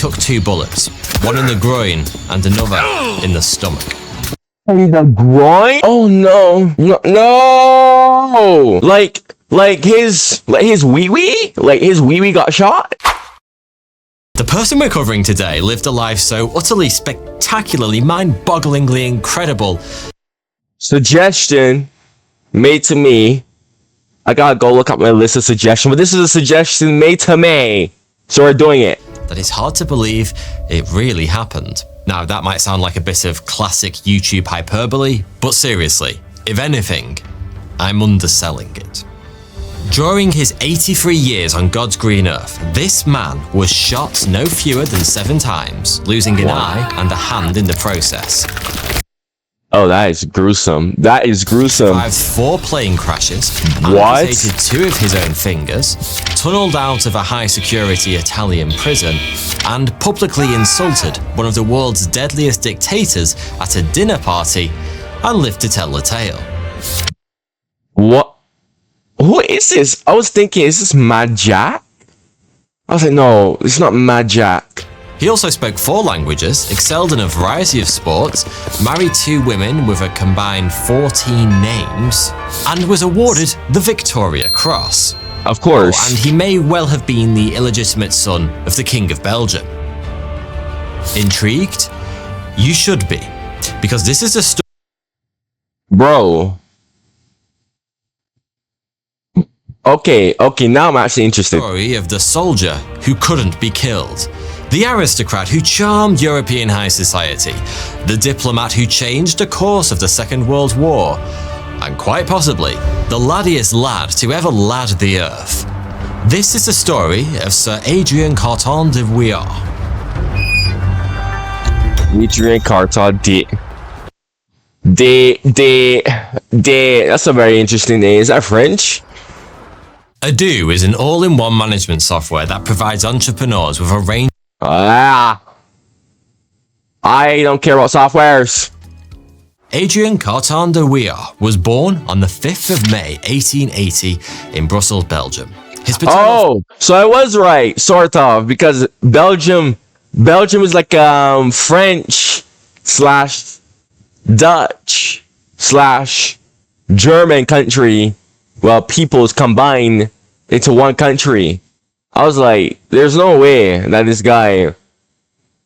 took 2 bullets, one in the groin and another in the stomach. In the groin? Oh no. No! Like his wee-wee? Like his wee-wee got shot? The person we're covering today lived a life so utterly spectacularly, mind-bogglingly incredible. Suggestion made to me. I gotta go look up my list of suggestions, but this is a suggestion made to me. So we're doing it. That it's hard to believe it really happened. Now, that might sound like a bit of classic YouTube hyperbole, but seriously, if anything, I'm underselling it. During his 83 years on God's green earth, this man was shot no fewer than 7 times, losing an eye and a hand in the process. Oh, that is gruesome. That is gruesome. Survived 4 plane crashes, What? amputated 2 of his own fingers, tunneled out of a high-security Italian prison, and publicly insulted one of the world's deadliest dictators at a dinner party, and lived to tell the tale. What? Who is this? I was thinking, is this Mad Jack? I was like, no, it's not Mad Jack. He also spoke 4 languages, excelled in a variety of sports, married 2 women with a combined 14 names, and was awarded the Victoria Cross. Of course. And he may well have been the illegitimate son of the King of Belgium. Intrigued? You should be, because this is a story. Bro. Okay, now I'm actually interested. Story of the soldier who couldn't be killed, the aristocrat who charmed European high society, the diplomat who changed the course of the Second World War, and quite possibly the laddiest lad to ever lad the earth. This is the story of Sir Adrien Carton de Vouillard. Adrien Carton that's a very interesting name. Is that French? Odoo is an all-in-one management software that provides entrepreneurs with a range. I don't care about softwares. Adrien Carton de Vouillard was born on the 5th of May 1880 in Brussels, Belgium. His Oh, so I was right, sort of, because Belgium is like French / Dutch / German country. Well, peoples combined into one country. I was like, there's no way that this guy.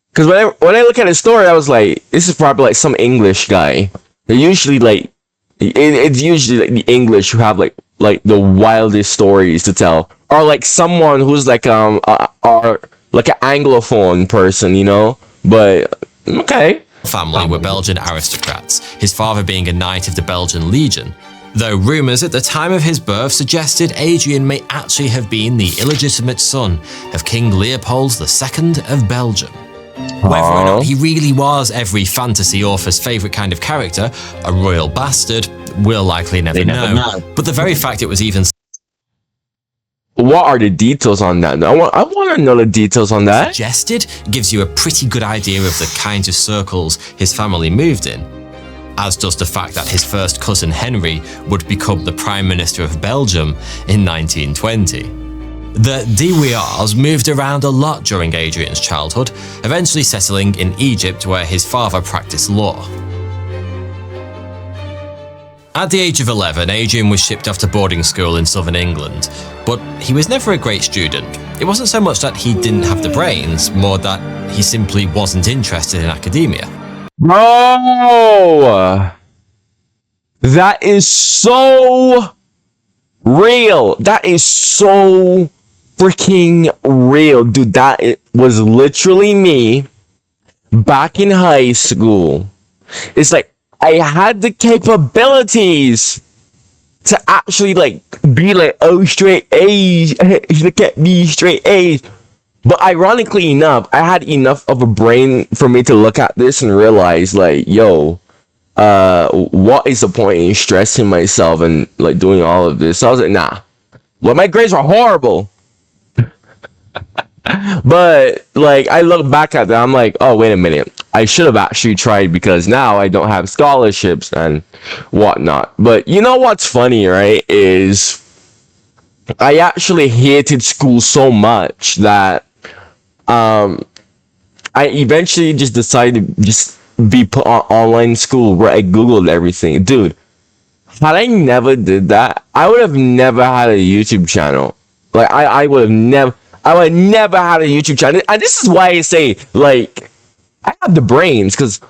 Because when I look at his story, I was like, this is probably like some English guy. They're usually like, it's usually like the English who have like the wildest stories to tell, or like someone who's like or like an Anglophone person, you know. But okay. Family were Belgian aristocrats, his father being a knight of the Belgian Legion. Though rumours at the time of his birth suggested Adrien may actually have been the illegitimate son of King Leopold II of Belgium. Whether or not he really was every fantasy author's favourite kind of character, a royal bastard, we'll likely never know. But the very fact it was even... What are the details on that? I want to know the details on that. ...suggested gives you a pretty good idea of the kinds of circles his family moved in. As does the fact that his first cousin Henry would become the Prime Minister of Belgium in 1920. The de Vouillards moved around a lot during Adrien's childhood, eventually settling in Egypt where his father practiced law. At the age of 11, Adrien was shipped off to boarding school in southern England, but he was never a great student. It wasn't so much that he didn't have the brains, more that he simply wasn't interested in academia. Bro, that is so real. That is so freaking real, dude. That was literally me back in high school. It's like I had the capabilities to actually like be like, oh, straight A's, look at me, straight A's. But ironically enough, I had enough of a brain for me to look at this and realize, like, yo, what is the point in stressing myself and like doing all of this? So I was like, nah. Well, my grades were horrible. But like, I look back at that, I'm like, oh, wait a minute. I should have actually tried, because now I don't have scholarships and whatnot. But you know what's funny, right? Is I actually hated school so much that I eventually just decided to just be put on online school where I Googled everything. Dude, had I never did that, I would have never had a YouTube channel. Like I would have never had a YouTube channel. And this is why I say, like, I have the brains, because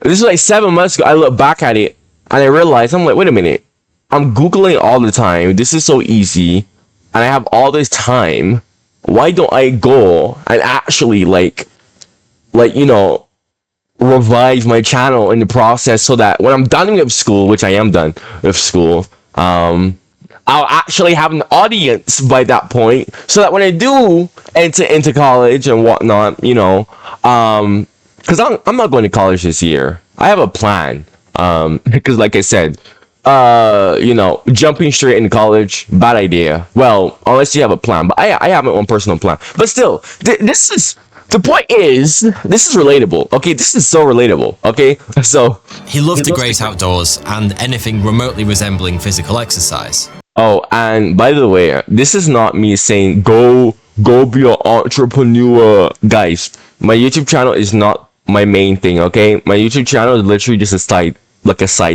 this is like 7 months ago. I look back at it and I realized, I'm like, wait a minute. I'm Googling all the time. This is so easy. And I have all this time. Why don't I go and actually revive my channel in the process, so that when I'm done with school, which I am done with school, I'll actually have an audience by that point, so that when I do enter into college and whatnot, because I'm not going to college this year. I have a plan, because like I said, jumping straight into college, bad idea. Well, unless you have a plan, but I have my own personal plan. But still, this is the point. Is this is relatable? Okay, this is so relatable. Okay, so he loved the great outdoors and anything remotely resembling physical exercise. Oh, and by the way, this is not me saying go be an entrepreneur, guys. My YouTube channel is not my main thing. Okay, my YouTube channel is literally just a side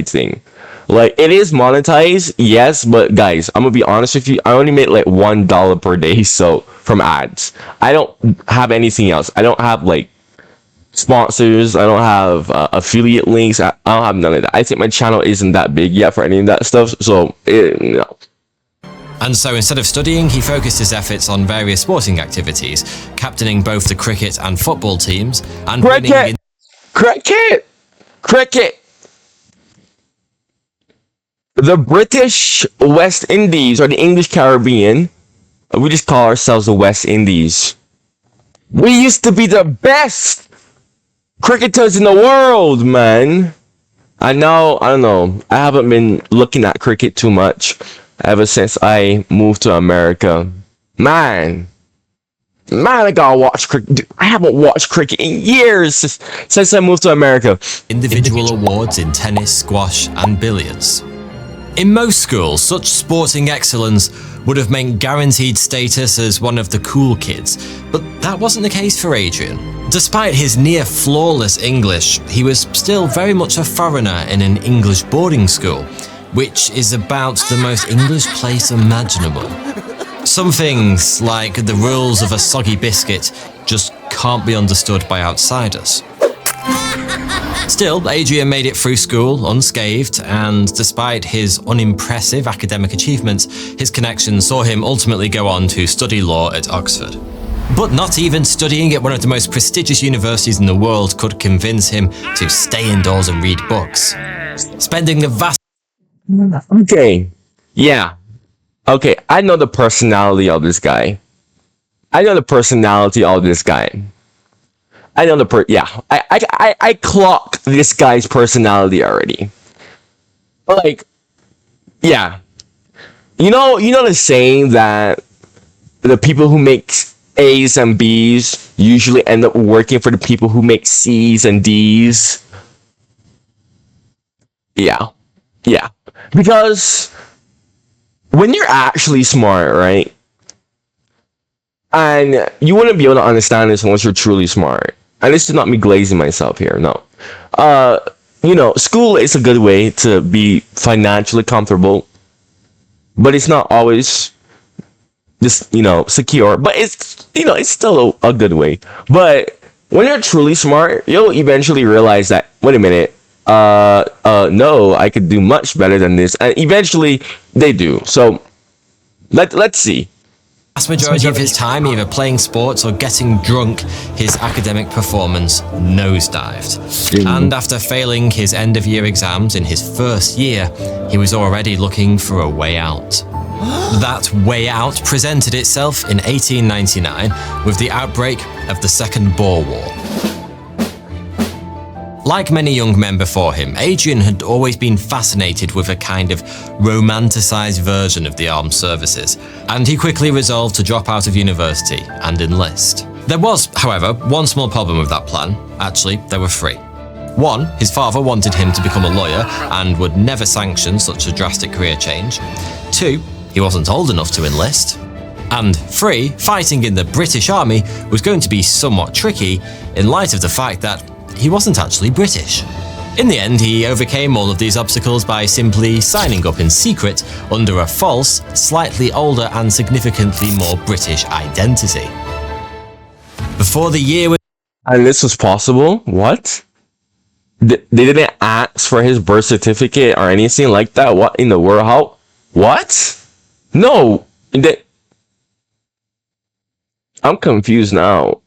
thing. Like, it is monetized, yes, but guys, I'm gonna be honest with you. I only make like $1 per day, so from ads. I don't have anything else. I don't have like sponsors. I don't have affiliate links. I don't have none of that. I think my channel isn't that big yet for any of that stuff. So no. And so instead of studying, he focused his efforts on various sporting activities, captaining both the cricket and football teams, and cricket. The British West Indies, or the English Caribbean, we just call ourselves the West Indies. We used to be the best cricketers in the world, man. I don't know. I haven't been looking at cricket too much ever since I moved to America. Man, I gotta watch cricket. I haven't watched cricket in years since I moved to America. Individual awards in tennis, squash, and billiards. In most schools, such sporting excellence would have meant guaranteed status as one of the cool kids, but that wasn't the case for Adrian. Despite his near flawless English, he was still very much a foreigner in an English boarding school, which is about the most English place imaginable. Some things, like the rules of a soggy biscuit, just can't be understood by outsiders. Still, Adrian made it through school unscathed, and despite his unimpressive academic achievements, his connections saw him ultimately go on to study law at Oxford. But not even studying at one of the most prestigious universities in the world could convince him to stay indoors and read books. Spending a vast... Okay, yeah. Okay, I know the personality of this guy. I clocked this guy's personality already. Like, yeah. You know the saying that the people who make A's and B's usually end up working for the people who make C's and D's? Yeah. Because when you're actually smart, right? And you wouldn't be able to understand this unless you're truly smart. And this is not me glazing myself here, no. School is a good way to be financially comfortable, but it's not always just, secure. But it's still a good way. But when you're truly smart, you'll eventually realize that, wait a minute, no, I could do much better than this. And eventually they do. So let's see. The vast majority of his time either playing sports or getting drunk, his academic performance nosedived. And after failing his end-of-year exams in his first year, he was already looking for a way out. That way out presented itself in 1899 with the outbreak of the Second Boer War. Like many young men before him, Adrian had always been fascinated with a kind of romanticized version of the armed services, and he quickly resolved to drop out of university and enlist. There was, however, one small problem with that plan. Actually, there were three. One, his father wanted him to become a lawyer and would never sanction such a drastic career change. Two, he wasn't old enough to enlist. And 3, fighting in the British Army was going to be somewhat tricky in light of the fact that he wasn't actually British. In the end, he overcame all of these obstacles by simply signing up in secret under a false, slightly older and significantly more British identity. Before the year was... And this was possible? What? They didn't ask for his birth certificate or anything like that? What in the world? How? What? No! I'm confused now.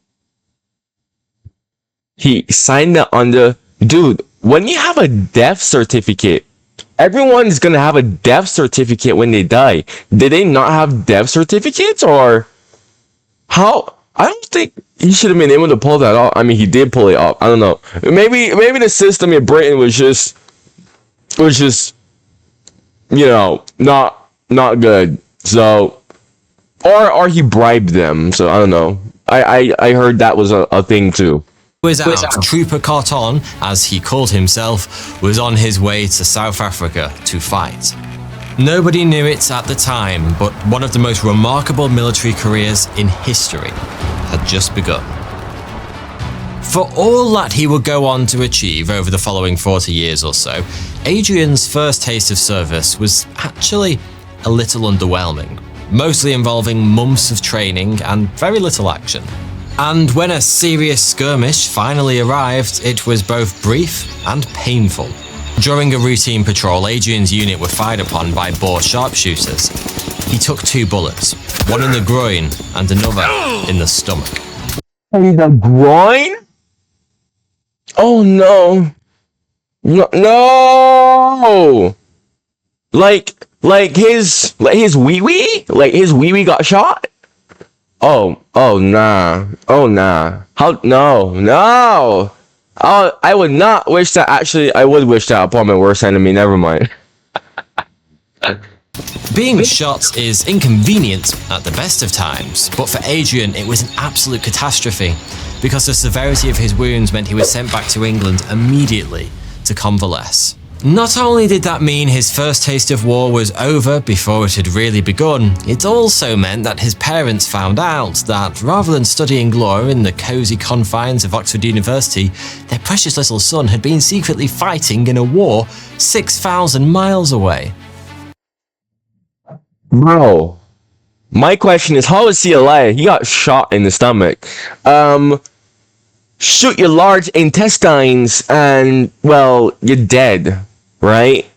He signed it under... Dude, when you have a death certificate, everyone's gonna have a death certificate when they die. Did they not have death certificates, or how? I don't think he should have been able to pull that off. I mean, he did pull it off. I don't know. Maybe the system in Britain was just not good. So, or he bribed them. So I don't know. I heard that was a thing too. Trooper Cotton, as he called himself, was on his way to South Africa to fight. Nobody knew it at the time, but one of the most remarkable military careers in history had just begun. For all that he would go on to achieve over the following 40 years or so, Adrian's first taste of service was actually a little underwhelming, mostly involving months of training and very little action. And when a serious skirmish finally arrived, it was both brief and painful. During a routine patrol, Adrian's unit were fired upon by Boer sharpshooters. He took 2 bullets, one in the groin and another in the stomach. In the groin? Oh no. No! Like his wee-wee? Like his wee-wee got shot? Oh nah. How? No. I would not wish that. Actually, I would wish that upon my worst enemy. Never mind. Being shot is inconvenient at the best of times, but for Adrian it was an absolute catastrophe because the severity of his wounds meant he was sent back to England immediately to convalesce. Not only did that mean his first taste of war was over before it had really begun, it also meant that his parents found out that rather than studying law in the cosy confines of Oxford University, their precious little son had been secretly fighting in a war 6,000 miles away. Bro, my question is, how is he alive? He got shot in the stomach. Shoot your large intestines and, well, you're dead. Right?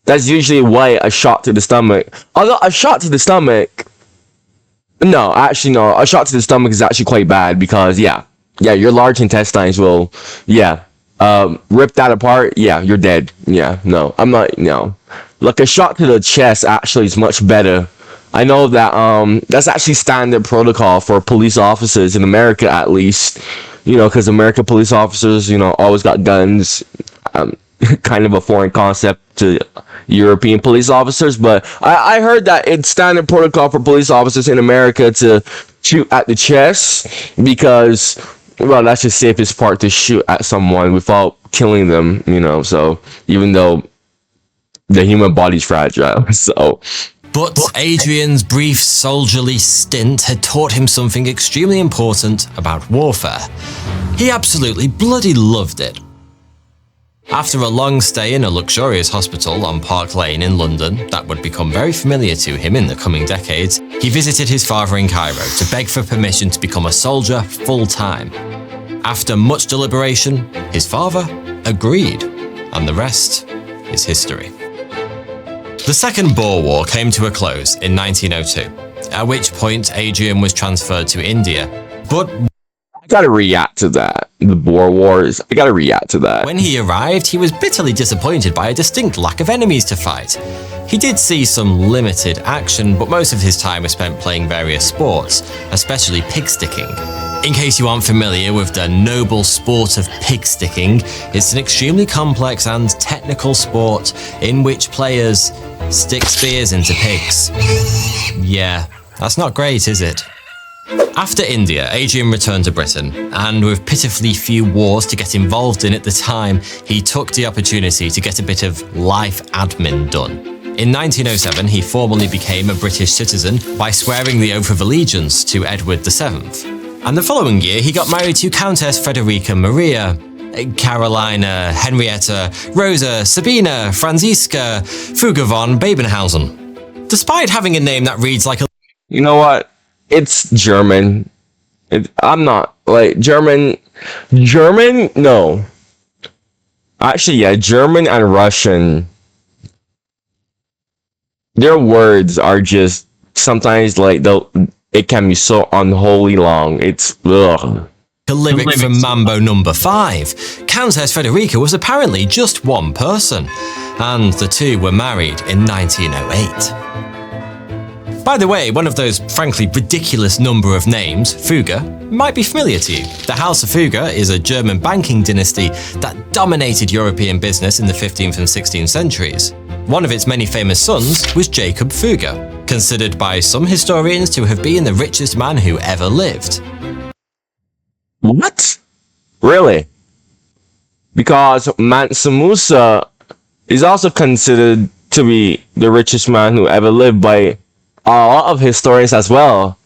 That's usually why a shot to the stomach. Although a shot to the stomach... No, actually no. A shot to the stomach is actually quite bad because, yeah, your large intestines will, rip that apart. Yeah, you're dead. Yeah, no. I'm not, no. Like a shot to the chest actually is much better. I know that, that's actually standard protocol for police officers in America, at least. You know, because American police officers, always got guns. Kind of a foreign concept to European police officers, but I heard that it's standard protocol for police officers in America to shoot at the chest because, well, that's the safest part, to shoot at someone without killing them, so even though the human body's fragile, so... But Adrian's brief soldierly stint had taught him something extremely important about warfare. He absolutely bloody loved it. After a long stay in a luxurious hospital on Park Lane in London that would become very familiar to him in the coming decades, he visited his father in Cairo to beg for permission to become a soldier full-time. After much deliberation, his father agreed, and the rest is history. The Second Boer War came to a close in 1902, at which point Adrian was transferred to India, but I gotta react to that. The Boer Wars, I gotta react to that. When he arrived, he was bitterly disappointed by a distinct lack of enemies to fight. He did see some limited action, but most of his time was spent playing various sports, especially pig sticking. In case you aren't familiar with the noble sport of pig sticking, it's an extremely complex and technical sport in which players stick spears into pigs. Yeah, that's not great, is it? After India, Adrian returned to Britain, and with pitifully few wars to get involved in at the time, he took the opportunity to get a bit of life admin done. In 1907, he formally became a British citizen by swearing the Oath of Allegiance to Edward VII. And the following year, he got married to Countess Frederica Maria, Carolina, Henrietta, Rosa, Sabina, Franziska, Fugger von Babenhausen. Despite having a name that reads like a... You know what? It's German. I'm not, like, German, no. Actually, yeah, German and Russian, their words are just, sometimes, like, it can be so unholy long. It's, ugh. A lyric from Mambo No. 5. Countess Frederica was apparently just one person, and the two were married in 1908. By the way, one of those frankly ridiculous number of names, Fugger, might be familiar to you. The House of Fugger is a German banking dynasty that dominated European business in the 15th and 16th centuries. One of its many famous sons was Jacob Fugger, considered by some historians to have been the richest man who ever lived. What? Really? Because Mansa Musa is also considered to be the richest man who ever lived by a lot of historians as well.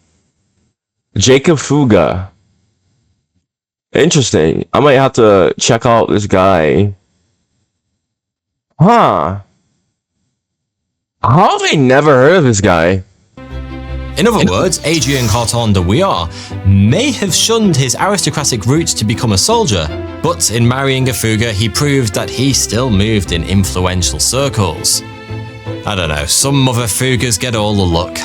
Jacob Fugger. Interesting. I might have to check out this guy. Huh. How have I never heard of this guy? In other words, Adrien Carton de Wiart may have shunned his aristocratic roots to become a soldier, but in marrying a Fugger, he proved that he still moved in influential circles. I don't know, some mother Fuggers get all the luck.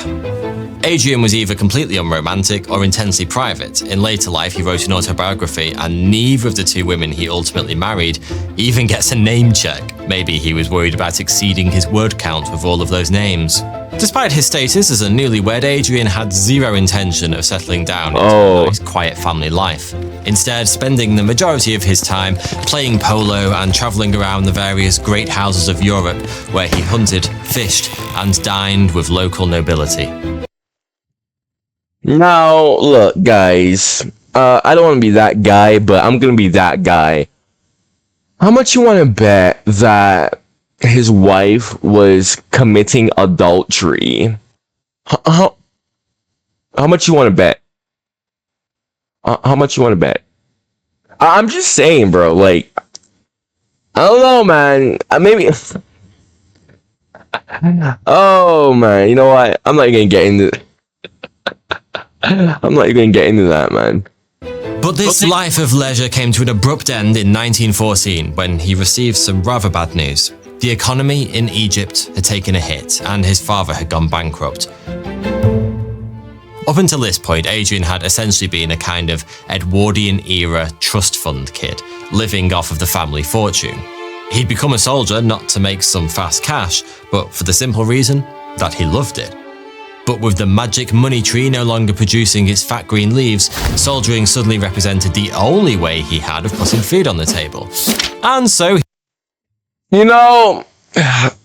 Adrien was either completely unromantic or intensely private. In later life, he wrote an autobiography, and neither of the two women he ultimately married even gets a name check. Maybe he was worried about exceeding his word count with all of those names. Despite his status as a newlywed, Adrien had zero intention of settling down into a nice, quiet family life. Instead, spending the majority of his time playing polo and travelling around the various great houses of Europe, where he hunted, fished, and dined with local nobility. Now, look, guys. I don't want to be that guy, but I'm gonna be that guy. How much you want to bet that his wife was committing adultery? How much you want to bet? How much you want to bet? I'm just saying, bro. Like, I don't know, man. Maybe. Oh man, you know what? I'm not even gonna get into. I'm not even gonna get into that, man. But this life of leisure came to an abrupt end in 1914 when he received some rather bad news. The economy in Egypt had taken a hit and his father had gone bankrupt. Up until this point, Adrien had essentially been a kind of Edwardian-era trust fund kid, living off of the family fortune. He'd become a soldier not to make some fast cash, but for the simple reason that he loved it. But with the magic money tree no longer producing its fat green leaves, soldiering suddenly represented the only way he had of putting food on the table. And so... You know,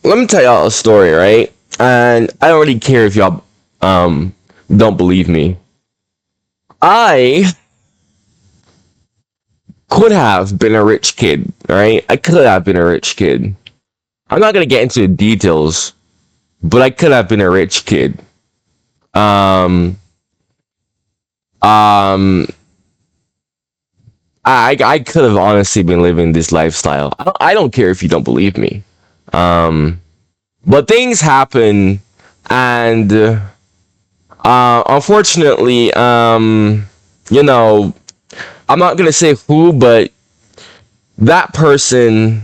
let me tell y'all a story, right? And I don't really care if y'all don't believe me. I could have been a rich kid, right? I could have been a rich kid. I'm not gonna get into the details, but I could have been a rich kid. I could have honestly been living this lifestyle. I don't care if you don't believe me. But things happen, and unfortunately, you know, I'm not gonna say who, but that person,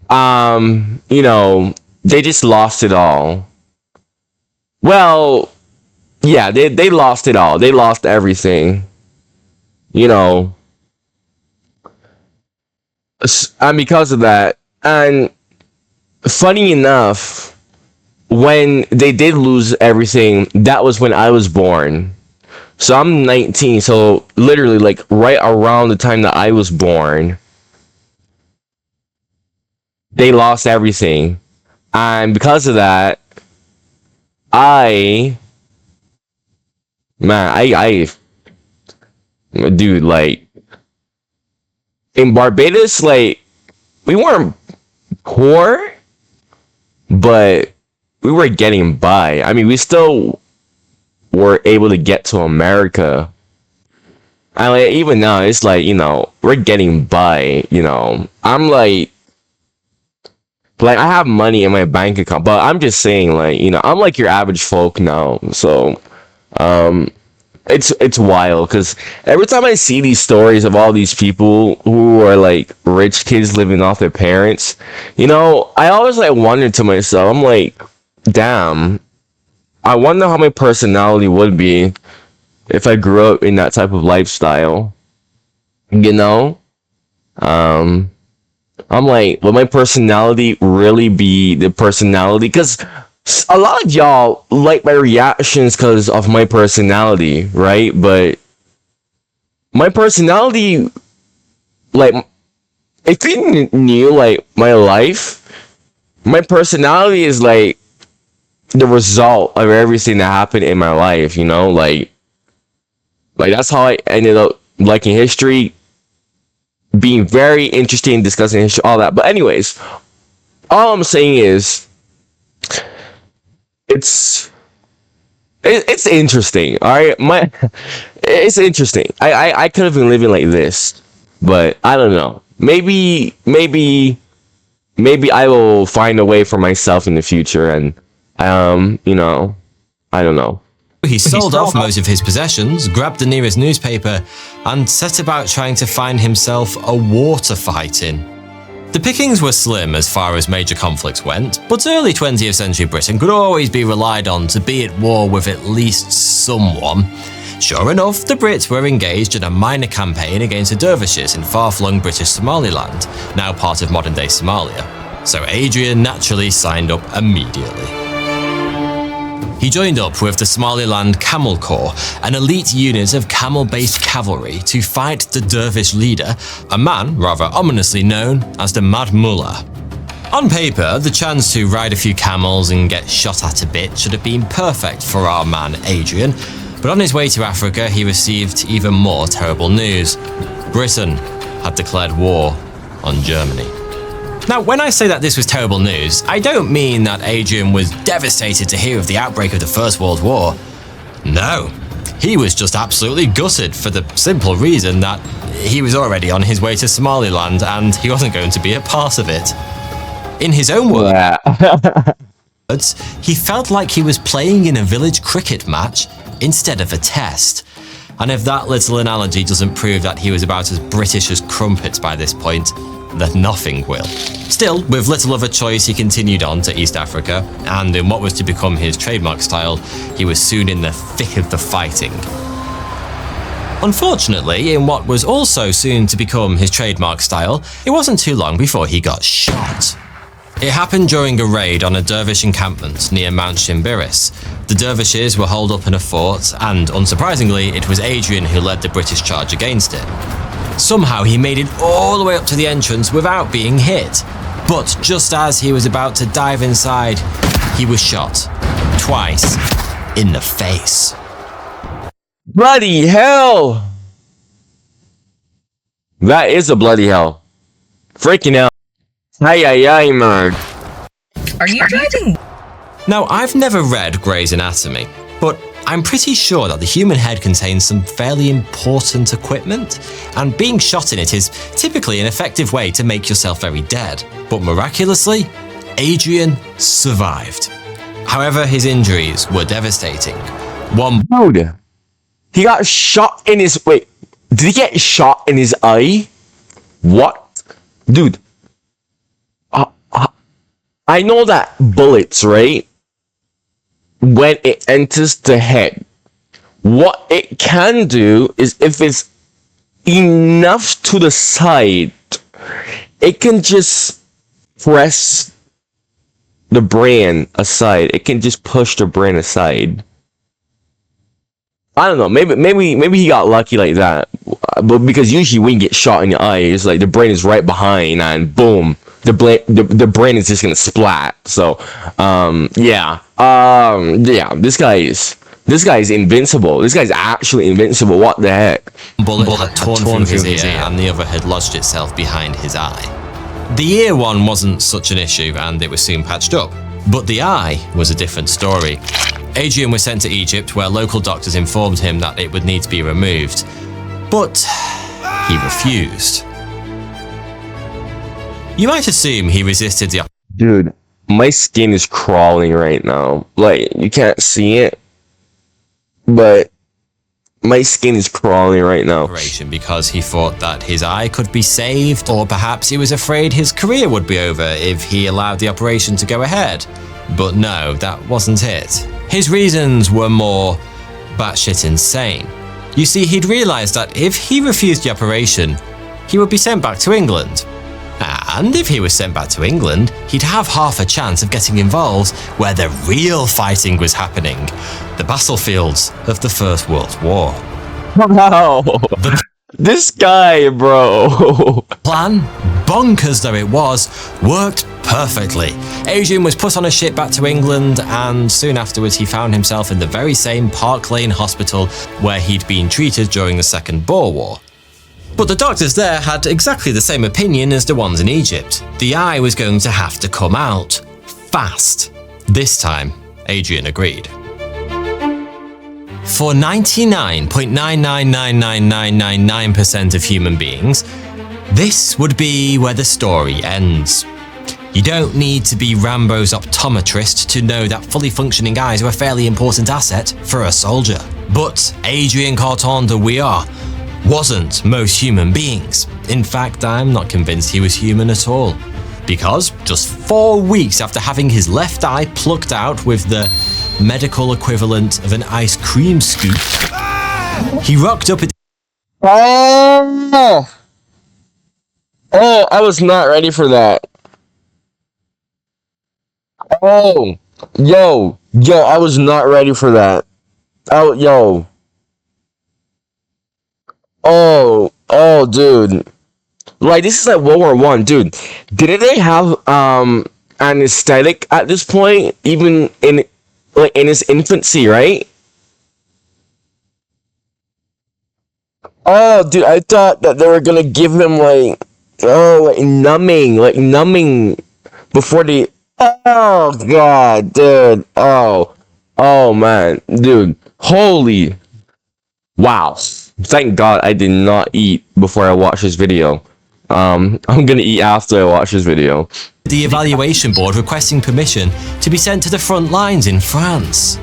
you know, they just lost it all. Well, yeah, they lost it all. They lost everything. You know. And because of that, and funny enough, when they did lose everything, that was when I was born. So I'm 19, so literally like right around the time that I was born, they lost everything. And because of that, dude, like, in Barbados, like, we weren't poor, but we were getting by. I mean, we still were able to get to America. And like, even now, it's like, we're getting by, I'm like I have money in my bank account, but I'm just saying, like, I'm like your average folk now. So, it's wild because every time I see these stories of all these people who are like rich kids living off their parents, I always like wonder to myself, I'm like, damn, I wonder how my personality would be if I grew up in that type of lifestyle. I'm like, will my personality really be the personality? Because a lot of y'all like my reactions because of my personality, right? But my personality, like, if you knew, like, my life, my personality is, like, the result of everything that happened in my life, Like, that's how I ended up liking history, being very interested in discussing history, all that. But anyways, all I'm saying is, it's interesting, all right. It's interesting. I could have been living like this, but I don't know. Maybe I will find a way for myself in the future, and I don't know. He sold off most of his possessions, grabbed the nearest newspaper, and set about trying to find himself a war to fight in. The pickings were slim as far as major conflicts went, but early 20th century Britain could always be relied on to be at war with at least someone. Sure enough, the Brits were engaged in a minor campaign against the dervishes in far-flung British Somaliland, now part of modern-day Somalia, so Adrian naturally signed up immediately. He joined up with the Somaliland Camel Corps, an elite unit of camel-based cavalry, to fight the dervish leader, a man rather ominously known as the Mad Mullah. On paper, the chance to ride a few camels and get shot at a bit should have been perfect for our man Adrian, but on his way to Africa he received even more terrible news. Britain had declared war on Germany. Now, when I say that this was terrible news, I don't mean that Adrian was devastated to hear of the outbreak of the First World War. No, he was just absolutely gutted for the simple reason that he was already on his way to Somaliland and he wasn't going to be a part of it. In his own words, he felt like he was playing in a village cricket match instead of a test. And if that little analogy doesn't prove that he was about as British as crumpets by this point, then nothing will. Still, with little of a choice, he continued on to East Africa, and in what was to become his trademark style, he was soon in the thick of the fighting. Unfortunately, in what was also soon to become his trademark style, it wasn't too long before he got shot. It happened during a raid on a dervish encampment near Mount Shimbiris. The dervishes were holed up in a fort, and unsurprisingly, it was Adrian who led the British charge against it. Somehow he made it all the way up to the entrance without being hit. But just as he was about to dive inside, he was shot. Twice. In the face. Bloody hell! That is a bloody hell. Freaking hell. Ay, man. Are you driving? Now, I've never read Grey's Anatomy, but I'm pretty sure that the human head contains some fairly important equipment, and being shot in it is typically an effective way to make yourself very dead. But miraculously, Adrian survived. However, his injuries were devastating. Dude, he got shot in his... Wait, did he get shot in his eye? What? Dude. I know that bullets, right? When it enters the head, what it can do is, if it's enough to the side, it can just press the brain aside. It can just push the brain aside. I don't know. Maybe he got lucky like that. But because usually when you get shot in the eye, it's like the brain is right behind, and boom, the brain is just gonna splat. So, yeah. This guy is invincible. This guy's actually invincible. What the heck? Bullet had torn through his ear, and the other had lodged itself behind his eye. The ear one wasn't such an issue, and it was soon patched up. But the eye was a different story. Adrian was sent to Egypt, where local doctors informed him that it would need to be removed. But he refused. You might assume he resisted the Dude, my skin is crawling right now. Like, you can't see it, but my skin is crawling right now. operation because he thought that his eye could be saved, or perhaps he was afraid his career would be over if he allowed the operation to go ahead. But no, that wasn't it. His reasons were more batshit insane. You see, he'd realised that if he refused the operation, he would be sent back to England. And if he was sent back to England, he'd have half a chance of getting involved where the real fighting was happening, the battlefields of the First World War. Wow. This guy, bro. Plan, bonkers though it was, worked perfectly. Adrian was put on a ship back to England, and soon afterwards he found himself in the very same Park Lane hospital where he'd been treated during the Second Boer War. But the doctors there had exactly the same opinion as the ones in Egypt. The eye was going to have to come out. Fast. This time, Adrian agreed. For 99.9999999% of human beings, this would be where the story ends. You don't need to be Rambo's optometrist to know that fully functioning eyes are a fairly important asset for a soldier. But Adrien Corton de Wiart wasn't most human beings. In fact, I'm not convinced he was human at all. Because just 4 weeks after having his left eye plucked out with the medical equivalent of an ice cream scoop, he rocked up at... Oh, I was not ready for that. Oh, yo, I was not ready for that. Oh, yo. Dude. Like, this is like World War One, dude. Didn't they have anesthetic at this point, even in his infancy, right? Oh, dude, I thought that they were gonna give him numbing before the. Oh god, dude. Oh man, dude. Holy. Wow. Thank God I did not eat before I watched this video. I'm gonna eat after I watch this video. the evaluation board requesting permission to be sent to the front lines in France.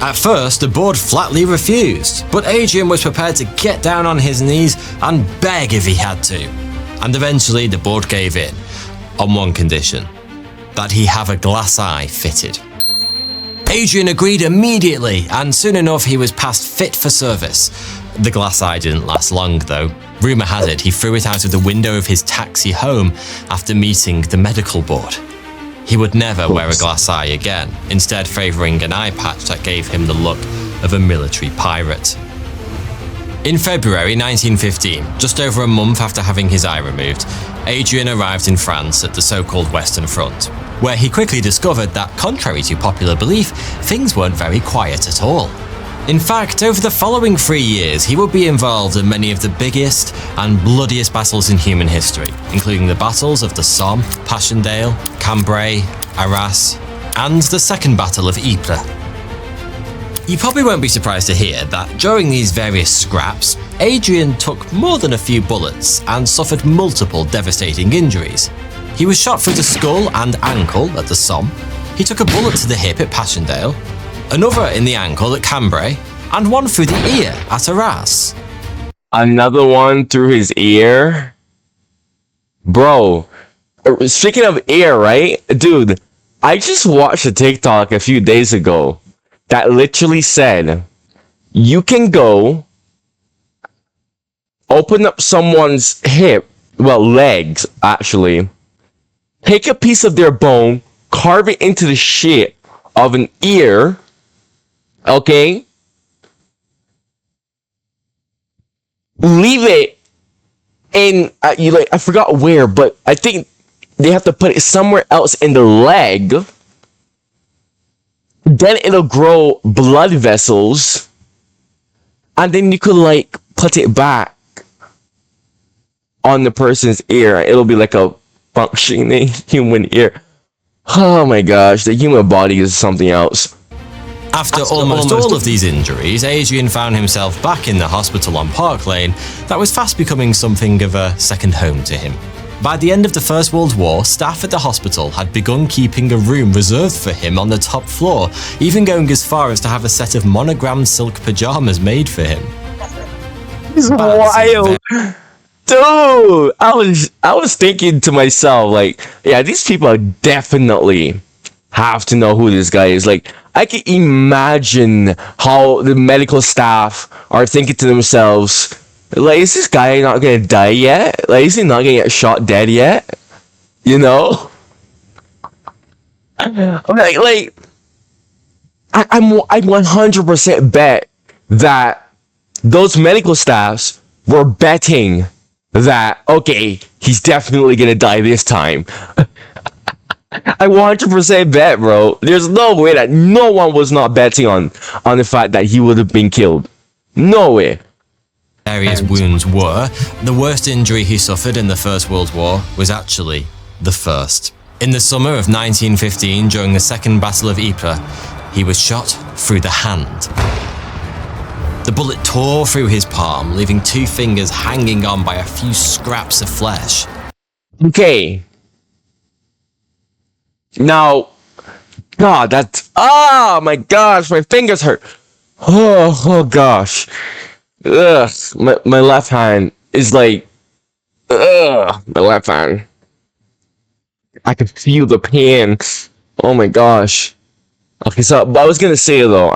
At first, the board flatly refused, but Adrian was prepared to get down on his knees and beg if he had to. And eventually, the board gave in, on one condition: that he have a glass eye fitted. Adrian agreed immediately, and soon enough he was passed fit for service. The glass eye didn't last long though. Rumour has it he threw it out of the window of his taxi home after meeting the medical board. He would never wear a glass eye again, instead favouring an eye patch that gave him the look of a military pirate. In February 1915, just over a month after having his eye removed, Adrian arrived in France at the so-called Western Front, where he quickly discovered that, contrary to popular belief, things weren't very quiet at all. In fact, over the following 3 years, he would be involved in many of the biggest and bloodiest battles in human history, including the battles of the Somme, Passchendaele, Cambrai, Arras, and the Second Battle of Ypres. You probably won't be surprised to hear that during these various scraps, Adrian took more than a few bullets and suffered multiple devastating injuries. He was shot through the skull and ankle at the Somme, he took a bullet to the hip at Passchendaele, another in the ankle at Cambrai, and one through the ear at Arras. Another one through his ear? Bro, speaking of ear, right? Dude, I just watched a TikTok a few days ago that literally said, you can go open up someone's hip, well, legs, actually, take a piece of their bone, carve it into the shit of an ear, okay? Leave it in, I forgot where, but I think they have to put it somewhere else in the leg. Then it'll grow blood vessels. And then you could, put it back on the person's ear. It'll be like a functioning human ear. Oh my gosh, the human body is something else. After almost all of these injuries, Adrian found himself back in the hospital on Park Lane that was fast becoming something of a second home to him. By the end of the First World War, staff at the hospital had begun keeping a room reserved for him on the top floor, even going as far as to have a set of monogrammed silk pajamas made for him. It's wild. Dude, I was thinking to myself, like, yeah, these people definitely have to know who this guy is. Like, I can imagine how the medical staff are thinking to themselves, like, is this guy not gonna die yet? Like, is he not gonna get shot dead yet? You know? Like, I'm 100% bet that those medical staffs were betting that, okay, he's definitely gonna die this time. I 100% bet, bro. There's no way that no one was not betting on the fact that he would have been killed. No way. Various wounds were, the worst injury he suffered in the First World War was actually the first. In the summer of 1915, during the Second Battle of Ypres, he was shot through the hand. The bullet tore through his palm, leaving 2 fingers hanging on by a few scraps of flesh. Okay. Now, God, that's... Oh my gosh, my fingers hurt. Oh gosh. Ugh, my left hand is like... Ugh, my left hand. I can feel the pain. Oh my gosh. Okay, so I was gonna say though,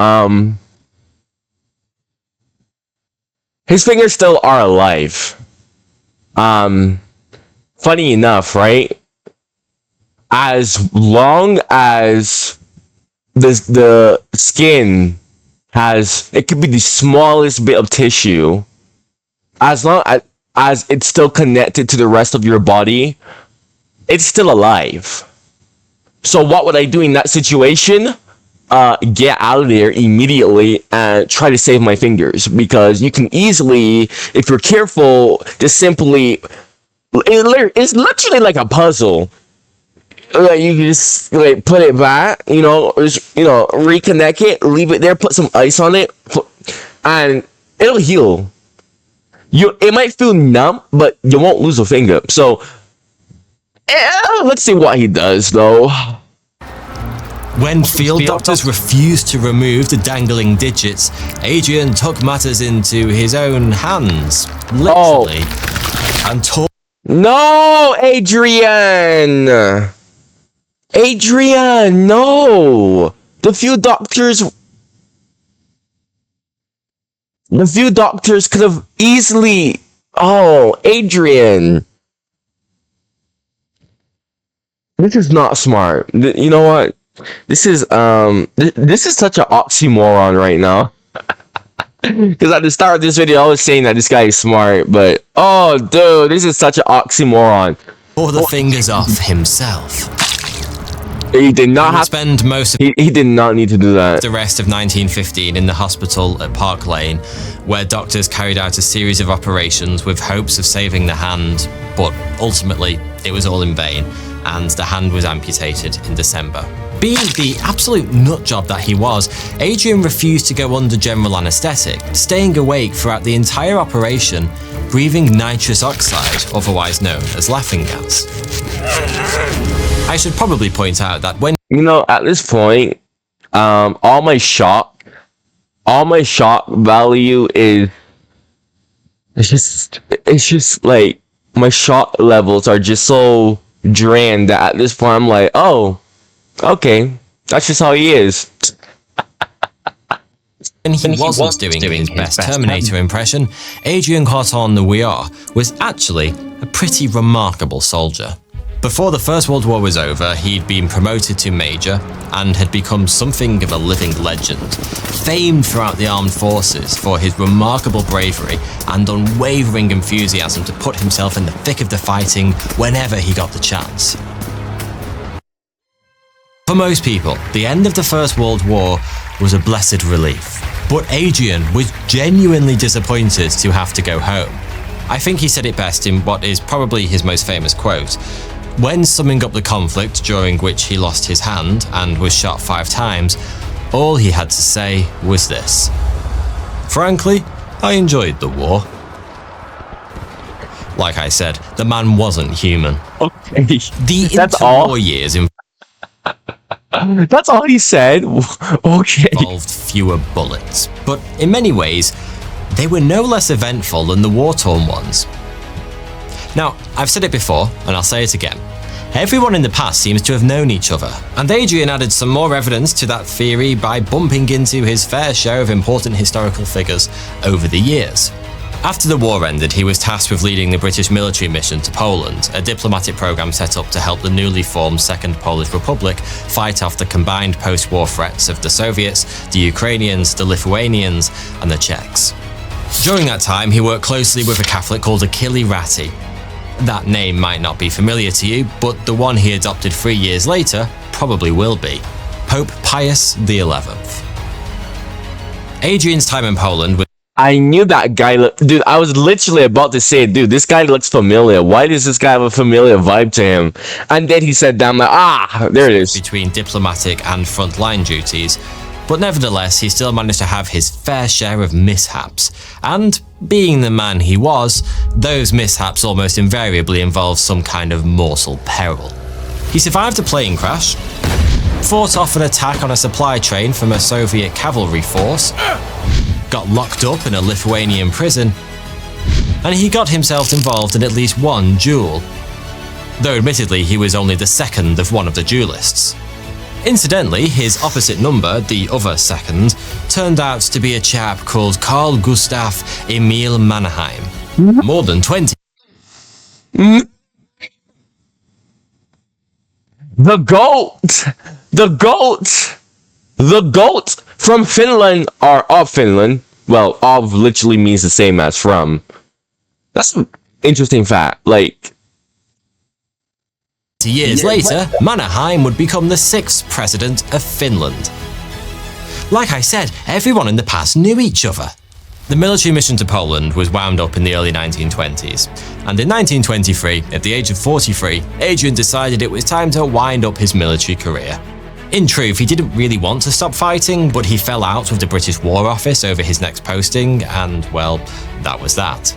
his fingers still are alive. Funny enough, right? As long as the skin has, it could be the smallest bit of tissue, as long as it's still connected to the rest of your body, it's still alive. So what would I do in that situation? Get out of there immediately and try to save my fingers, because you can easily, if you're careful, just simply, it's literally like a puzzle. Like, you can just like put it back, just, reconnect it, leave it there, put some ice on it, and it'll heal. It might feel numb, but you won't lose a finger. So, let's see what he does though. When field doctors refused to remove the dangling digits, Adrian took matters into his own hands, literally, and tore... No, Adrian! Adrian, no! The few doctors could have easily... Oh, Adrian! This is not smart. You know what? This is such an oxymoron right now. Because at the start of this video, I was saying that this guy is smart, but oh, dude, this is such an oxymoron. Or the fingers off himself. He did not have to spend most of he did not need to do that. the rest of 1915 in the hospital at Park Lane, where doctors carried out a series of operations with hopes of saving the hand, but ultimately it was all in vain, and the hand was amputated in December. Being the absolute nutjob that he was, Adrian refused to go under general anaesthetic, staying awake throughout the entire operation, breathing nitrous oxide, otherwise known as laughing gas. I should probably point out that when... At this point, all my shock value is... It's just like, my shock levels are just so drained that at this point I'm like, oh, okay, that's just how he is. When he wasn't doing his best Terminator impression, Adrian Corton Nuillard was actually a pretty remarkable soldier. Before the First World War was over, he'd been promoted to Major and had become something of a living legend, famed throughout the armed forces for his remarkable bravery and unwavering enthusiasm to put himself in the thick of the fighting whenever he got the chance. For most people, the end of the First World War was a blessed relief, but Adrian was genuinely disappointed to have to go home. I think he said it best in what is probably his most famous quote: When summing up the conflict, during which he lost his hand and was shot 5 times, all he had to say was this: "Frankly, I enjoyed the war." Like I said, the man wasn't human. Okay. The That's all? interwar years That's all he said? Okay. involved fewer bullets, but in many ways, they were no less eventful than the war-torn ones. Now, I've said it before, and I'll say it again. Everyone in the past seems to have known each other, and Adrian added some more evidence to that theory by bumping into his fair share of important historical figures over the years. After the war ended, he was tasked with leading the British military mission to Poland, a diplomatic program set up to help the newly formed Second Polish Republic fight off the combined post-war threats of the Soviets, the Ukrainians, the Lithuanians, and the Czechs. During that time, he worked closely with a Catholic called Achille Ratti. That name might not be familiar to you, but the one he adopted 3 years later probably will be: Pope Pius XI. Adrian's time in Poland was I knew that guy. Dude, I was literally about to say, dude, this guy looks familiar. Why does this guy have a familiar vibe to him? And then he said, damn, like, there it is. between diplomatic and frontline duties, but nevertheless, he still managed to have his fair share of mishaps. And being the man he was, those mishaps almost invariably involved some kind of mortal peril. He survived a plane crash, fought off an attack on a supply train from a Soviet cavalry force, got locked up in a Lithuanian prison, and he got himself involved in at least one duel, though admittedly he was only the second of one of the duelists. Incidentally, his opposite number, the other second, turned out to be a chap called Carl Gustav Emil Mannerheim. More than 20 The GOAT! The GOAT! The GOAT from Finland, or of Finland. Well, of literally means the same as from. That's an interesting fact. Like, years later, Mannerheim would become the 6th president of Finland. Like I said, everyone in the past knew each other. The military mission to Poland was wound up in the early 1920s, and in 1923, at the age of 43, Adrian decided it was time to wind up his military career. In truth, he didn't really want to stop fighting, but he fell out with the British War Office over his next posting, and well, that was that.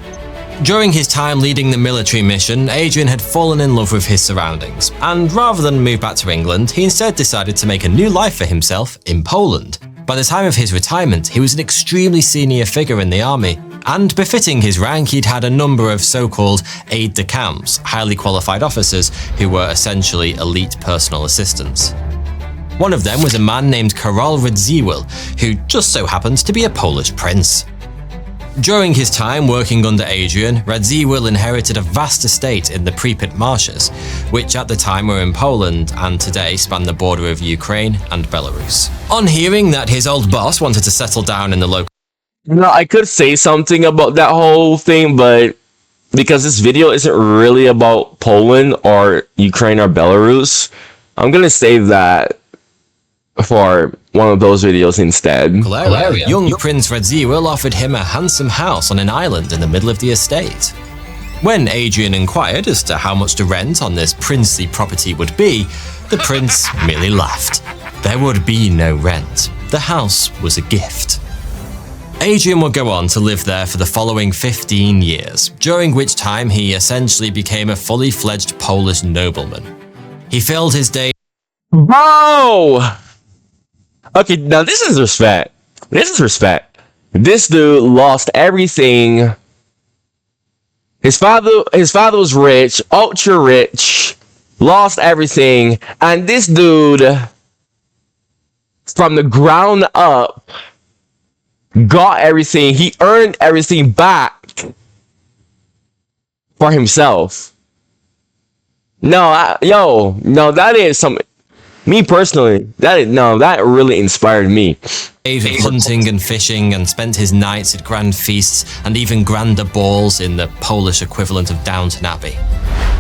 During his time leading the military mission, Adrian had fallen in love with his surroundings, and rather than move back to England, he instead decided to make a new life for himself in Poland. By the time of his retirement, he was an extremely senior figure in the army, and befitting his rank, he'd had a number of so-called aides-de-camps, highly qualified officers who were essentially elite personal assistants. One of them was a man named Karol Radziwiłł, who just so happened to be a Polish prince. During his time working under Adrian, Radziwiłł inherited a vast estate in the Pripyat marshes, which at the time were in Poland and today span the border of Ukraine and Belarus. On hearing that his old boss wanted to settle down in the local I could say something about that whole thing, but because this video isn't really about Poland or Ukraine or Belarus, I'm gonna save that for one of those videos instead. area, young Prince Radziwiłł offered him a handsome house on an island in the middle of the estate. When Adrian inquired as to how much the rent on this princely property would be, the prince merely laughed. There would be no rent. The house was a gift. Adrian would go on to live there for the following 15 years, during which time he essentially became a fully fledged Polish nobleman. He filled his day. Bro! Okay, now this is respect. This is respect. This dude lost everything. His father was rich, ultra rich, lost everything, and this dude, from the ground up, got everything. He earned everything back for himself. No, that is some. Me personally, that really inspired me. Days of hunting and fishing, and spent his nights at grand feasts and even grander balls in the Polish equivalent of Downton Abbey.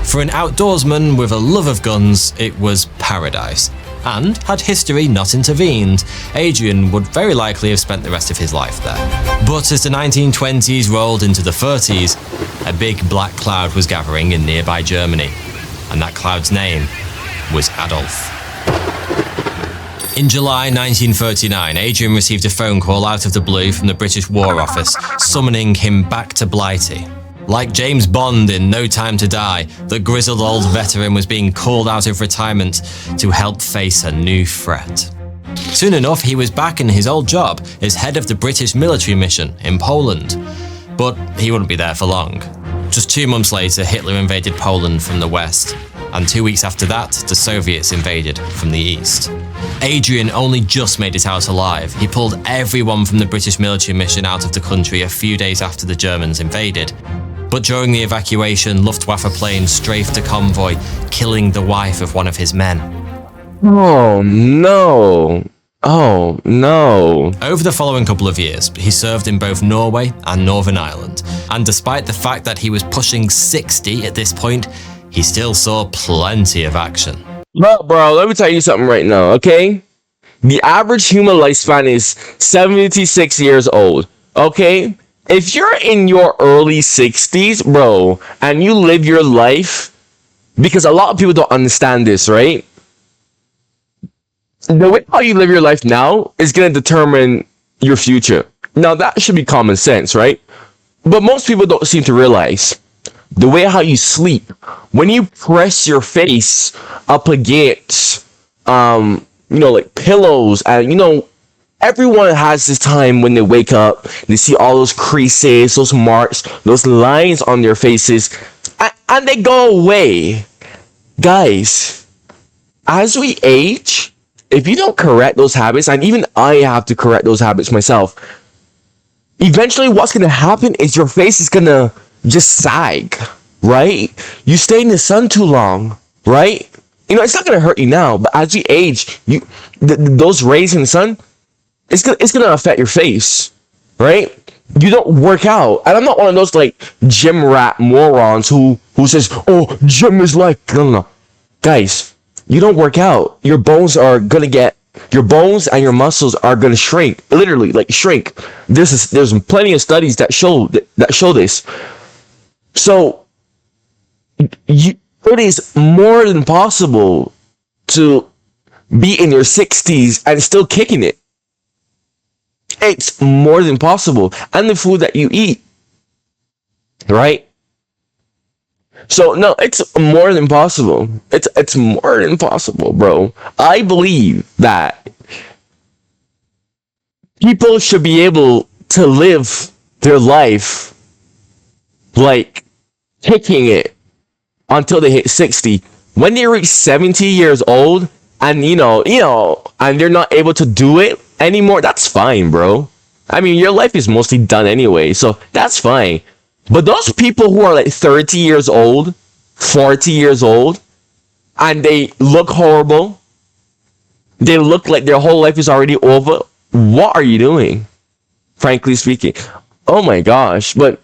For an outdoorsman with a love of guns, it was paradise. And had history not intervened, Adrian would very likely have spent the rest of his life there. But as the 1920s rolled into the 30s, a big black cloud was gathering in nearby Germany. and that cloud's name was Adolf. In July 1939, Adrian received a phone call out of the blue from the British War Office, summoning him back to Blighty. Like James Bond in No Time to Die, the grizzled old veteran was being called out of retirement to help face a new threat. Soon enough, he was back in his old job as head of the British military mission in Poland. But he wouldn't be there for long. Just 2 months later, Hitler invaded Poland from the west, and 2 weeks after that, the Soviets invaded from the east. Adrian only just made it out alive. He pulled everyone from the British military mission out of the country a few days after the Germans invaded. But during the evacuation, Luftwaffe planes strafed a convoy, killing the wife of one of his men. Oh no. Oh no. Over the following couple of years, he served in both Norway and Northern Ireland. And despite the fact that he was pushing 60 at this point, he still saw plenty of action. Look, bro, let me tell you something right now, okay? The average human lifespan is 76 years old, okay? If you're in your early 60s, bro, and you live your life, because a lot of people don't understand this, right? The way how you live your life now is going to determine your future. Now, that should be common sense, right? But most people don't seem to realize the way how you sleep, when you press your face up against, like pillows, and everyone has this time when they wake up, they see all those creases, those marks, those lines on their faces, and they go away. Guys, as we age, if you don't correct those habits, and even I have to correct those habits myself, eventually what's going to happen is your face is going to just sag, right? You stay in the sun too long, right? It's not going to hurt you now, but as you age, those rays in the sun, it's gonna affect your face, right? You don't work out, and I'm not one of those like gym rat morons who says, "Oh, gym is life." No. Guys, you don't work out, your bones and your muscles are gonna shrink, literally like shrink. There's plenty of studies that show this. So it is more than possible to be in your 60s and still kicking it. It's more than possible. And the food that you eat, right? So no, it's more than possible. It's more than possible, bro. I believe that people should be able to live their life like kicking it until they hit 60. When they reach 70 years old and and they're not able to do it anymore, that's fine, bro. I mean, your life is mostly done anyway, so that's fine. But those people who are like 30 years old, 40 years old, and they look horrible, they look like their whole life is already over, what are you doing? Frankly speaking. Oh my gosh, but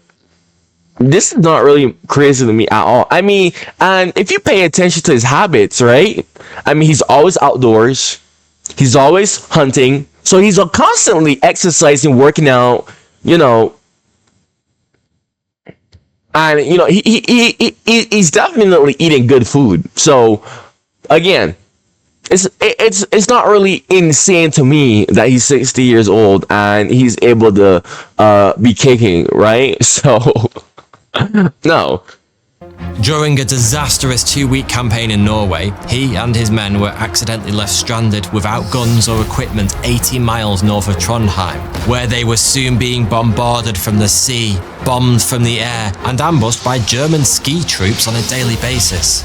this is not really crazy to me at all. I mean, and if you pay attention to his habits, right? I mean, he's always outdoors. He's always hunting. So he's constantly exercising, working out, and he's definitely eating good food. So again, it's not really insane to me that he's 60 years old and he's able to be kicking, right? So no. During a disastrous 2-week campaign in Norway, he and his men were accidentally left stranded without guns or equipment 80 miles north of Trondheim, where they were soon being bombarded from the sea, bombed from the air, and ambushed by German ski troops on a daily basis.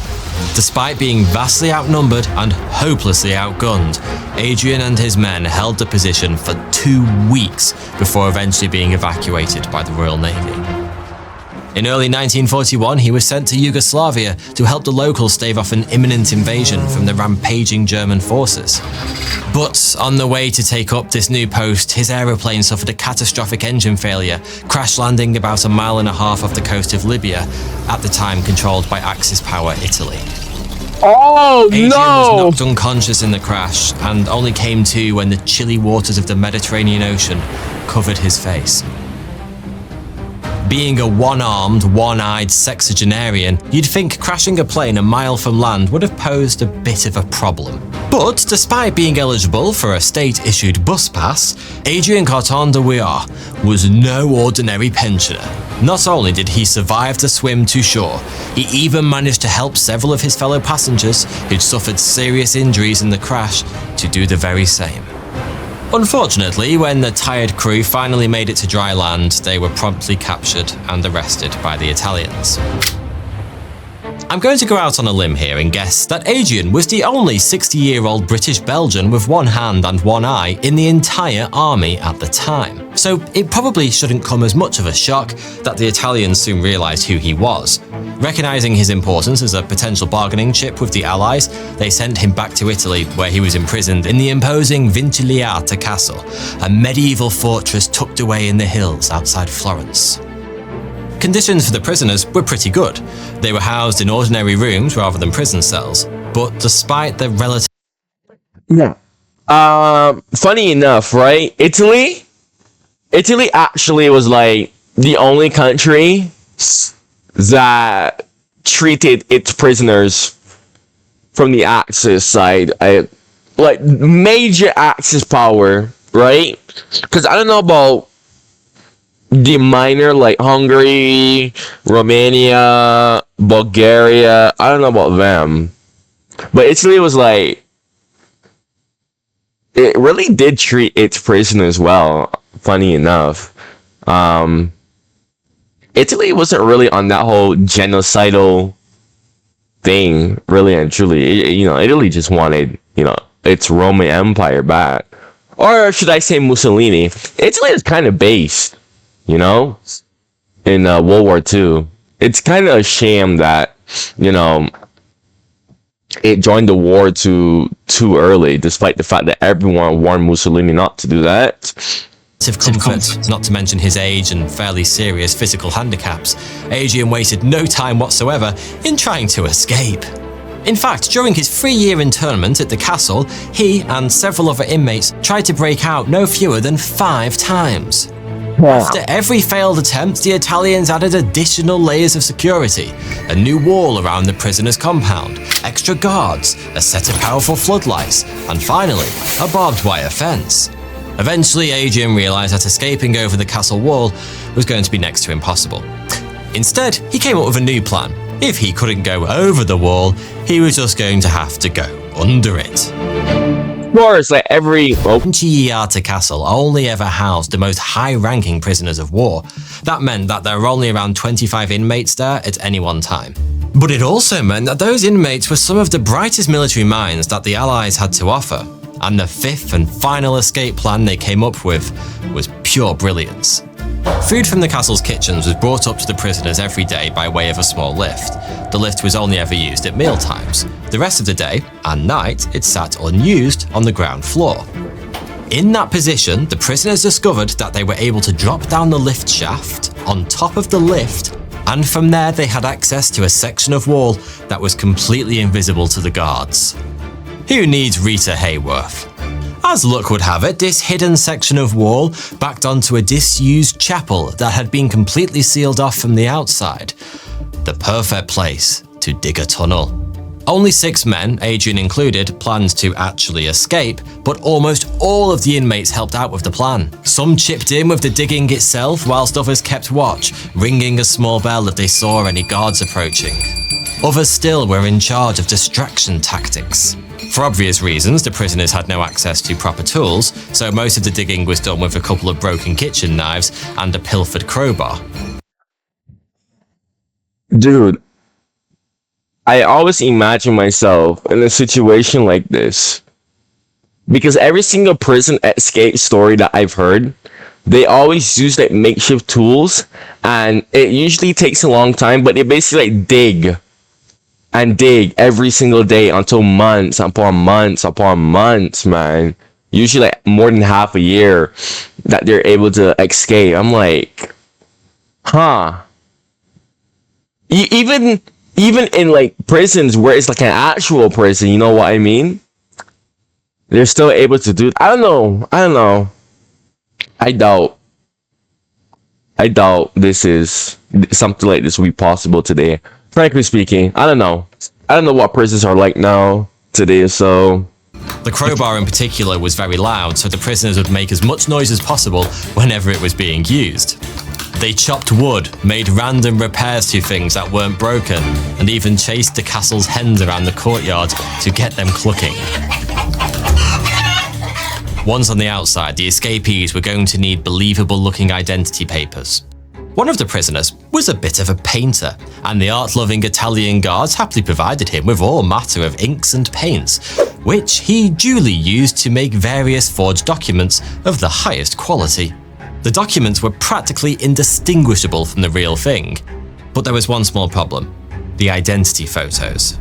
Despite being vastly outnumbered and hopelessly outgunned, Adrian and his men held the position for 2 weeks before eventually being evacuated by the Royal Navy. In early 1941, he was sent to Yugoslavia to help the locals stave off an imminent invasion from the rampaging German forces. But on the way to take up this new post, his aeroplane suffered a catastrophic engine failure, crash landing about 1.5 miles off the coast of Libya, at the time controlled by Axis power Italy. Oh Adrian no! was knocked unconscious in the crash and only came to when the chilly waters of the Mediterranean Ocean covered his face. Being a one-armed, one-eyed sexagenarian, you'd think crashing a plane a mile from land would have posed a bit of a problem. But despite being eligible for a state-issued bus pass, Adrien Carton de Wiart was no ordinary pensioner. Not only did he survive the swim to shore, he even managed to help several of his fellow passengers who'd suffered serious injuries in the crash to do the very same. Unfortunately, when the tired crew finally made it to dry land, they were promptly captured and arrested by the Italians. I'm going to go out on a limb here and guess that Adrien was the only 60-year-old British Belgian with one hand and one eye in the entire army at the time. So it probably shouldn't come as much of a shock that the Italians soon realised who he was. Recognising his importance as a potential bargaining chip with the Allies, they sent him back to Italy, where he was imprisoned in the imposing Vintiliate Castle, a medieval fortress tucked away in the hills outside Florence. Conditions for the prisoners were pretty good. They were housed in ordinary rooms rather than prison cells, but despite the relative... Yeah. Funny enough, right? Italy actually was like the only country that treated its prisoners from the Axis side. Like major Axis power, right? Because I don't know about the minor, like Hungary, Romania, Bulgaria. I don't know about them, but Italy was like, it really did treat its prisoners well. Funny enough, Italy wasn't really on that whole genocidal thing, really and truly. Italy just wanted, its Roman Empire back, or should I say Mussolini? Italy is kind of based, in World War II. It's kind of a shame that, it joined the war too early, despite the fact that everyone warned Mussolini not to do that. Comfort, not to mention his age and fairly serious physical handicaps, Adrien wasted no time whatsoever in trying to escape. In fact, during his 3-year internment at the castle, he and several other inmates tried to break out no fewer than 5 times. Wow. After every failed attempt, the Italians added additional layers of security, a new wall around the prisoner's compound, extra guards, a set of powerful floodlights, and finally, a barbed wire fence. Eventually, Adrien realised that escaping over the castle wall was going to be next to impossible. Instead, he came up with a new plan. If he couldn't go over the wall, he was just going to have to go under it. Of course, like every Vintiliate Castle only ever housed the most high-ranking prisoners of war. That meant that there were only around 25 inmates there at any one time. But it also meant that those inmates were some of the brightest military minds that the Allies had to offer. And the 5th and final escape plan they came up with was pure brilliance. Food from the castle's kitchens was brought up to the prisoners every day by way of a small lift. The lift was only ever used at meal times. The rest of the day and night, it sat unused on the ground floor. In that position, the prisoners discovered that they were able to drop down the lift shaft on top of the lift, and from there they had access to a section of wall that was completely invisible to the guards. Who needs Rita Hayworth? As luck would have it, this hidden section of wall backed onto a disused chapel that had been completely sealed off from the outside. The perfect place to dig a tunnel. Only 6 men, Adrien included, planned to actually escape, but almost all of the inmates helped out with the plan. Some chipped in with the digging itself, whilst others kept watch, ringing a small bell if they saw any guards approaching. Others still were in charge of distraction tactics. For obvious reasons, the prisoners had no access to proper tools, so most of the digging was done with a couple of broken kitchen knives and a pilfered crowbar. Dude, I always imagine myself in a situation like this. Because every single prison escape story that I've heard, they always use like makeshift tools, and it usually takes a long time, but they basically like dig and dig every single day until months upon months upon months, man. Usually like more than half a year that they're able to escape. I'm like, huh. Even in like prisons where it's like an actual prison, you know what I mean? They're still able to do. I don't know. I doubt. I doubt this is something like this will be possible today. Frankly speaking, I don't know. I don't know what prisons are like now today, so... The crowbar in particular was very loud, so the prisoners would make as much noise as possible whenever it was being used. They chopped wood, made random repairs to things that weren't broken, and even chased the castle's hens around the courtyard to get them clucking. Once on the outside, the escapees were going to need believable-looking identity papers. One of the prisoners was a bit of a painter, and the art-loving Italian guards happily provided him with all matter of inks and paints, which he duly used to make various forged documents of the highest quality. The documents were practically indistinguishable from the real thing, but there was one small problem: the identity photos.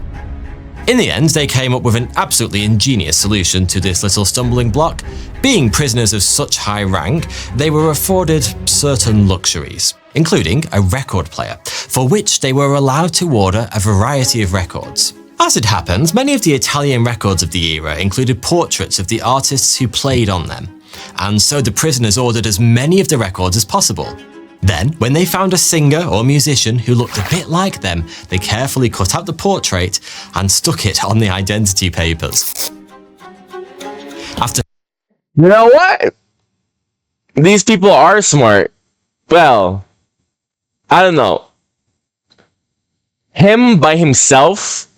In the end, they came up with an absolutely ingenious solution to this little stumbling block. Being prisoners of such high rank, they were afforded certain luxuries, including a record player, for which they were allowed to order a variety of records. As it happens, many of the Italian records of the era included portraits of the artists who played on them, and so the prisoners ordered as many of the records as possible. Then, when they found a singer or musician who looked a bit like them, they carefully cut out the portrait and stuck it on the identity papers. After... You know what? These people are smart. Well, I don't know. Him by himself?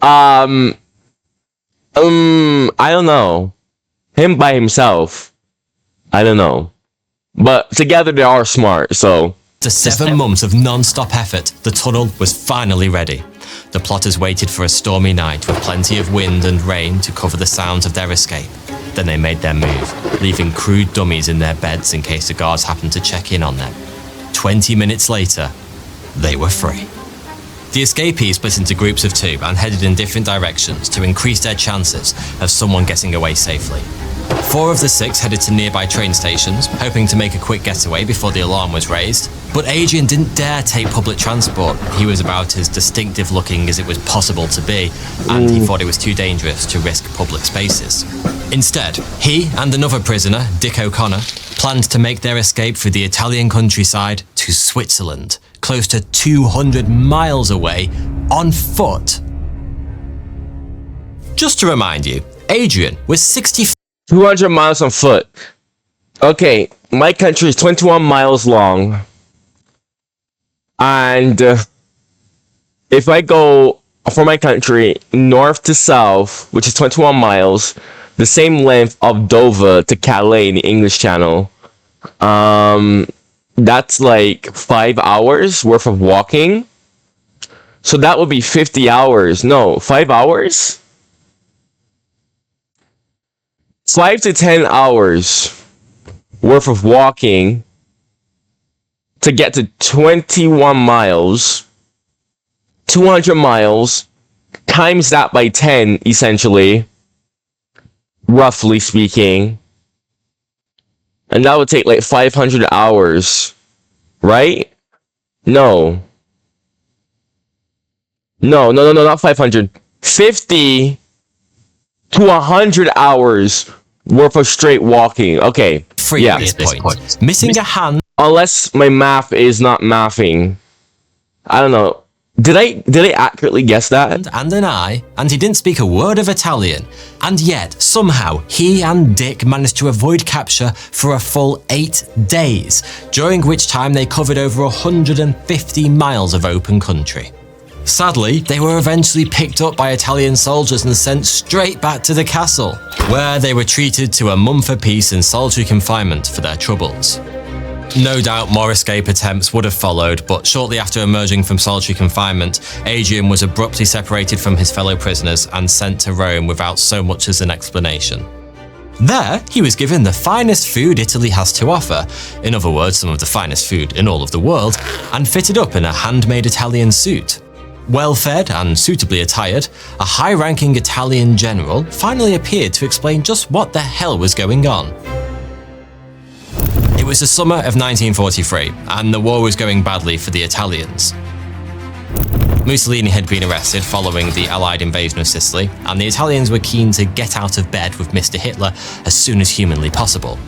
I don't know. Him by himself? I don't know. But together they are smart, so... After 7 months of non-stop effort, the tunnel was finally ready. The plotters waited for a stormy night with plenty of wind and rain to cover the sounds of their escape. Then they made their move, leaving crude dummies in their beds in case the guards happened to check in on them. 20 minutes later, they were free. The escapees split into groups of 2 and headed in different directions to increase their chances of someone getting away safely. 4 of the 6 headed to nearby train stations, hoping to make a quick getaway before the alarm was raised. But Adrian didn't dare take public transport. He was about as distinctive looking as it was possible to be, and he thought it was too dangerous to risk public spaces. Instead, he and another prisoner, Dick O'Connor, planned to make their escape through the Italian countryside to Switzerland, close to 200 miles away, on foot. Just to remind you, Adrian was 200 miles on foot. Okay, my country is 21 miles long. And if I go from my country north to south, which is 21 miles, the same length of Dover to Calais in the English Channel, that's like 5 hours worth of walking. So that would be 50 hours. No, 5 hours? 5 to 10 hours worth of walking to get to 21 miles, 200 miles, times that by 10, essentially, roughly speaking, and that would take like 500 hours, right? No, not 500, 50 to 100 hours worth of straight walking. Okay, free at this point, missing a hand. Unless my math is not mathing. I don't know. Did I accurately guess that? And an eye, and he didn't speak a word of Italian. And yet, somehow, he and Dick managed to avoid capture for a full 8 days, during which time they covered over 150 miles of open country. Sadly, they were eventually picked up by Italian soldiers and sent straight back to the castle, where they were treated to a month apiece in solitary confinement for their troubles. No doubt more escape attempts would have followed, but shortly after emerging from solitary confinement, Adrian was abruptly separated from his fellow prisoners and sent to Rome without so much as an explanation. There, he was given the finest food Italy has to offer, in other words, some of the finest food in all of the world, and fitted up in a handmade Italian suit. Well-fed and suitably attired, a high-ranking Italian general finally appeared to explain just what the hell was going on. It was the summer of 1943, and the war was going badly for the Italians. Mussolini had been arrested following the Allied invasion of Sicily, and the Italians were keen to get out of bed with Mr. Hitler as soon as humanly possible.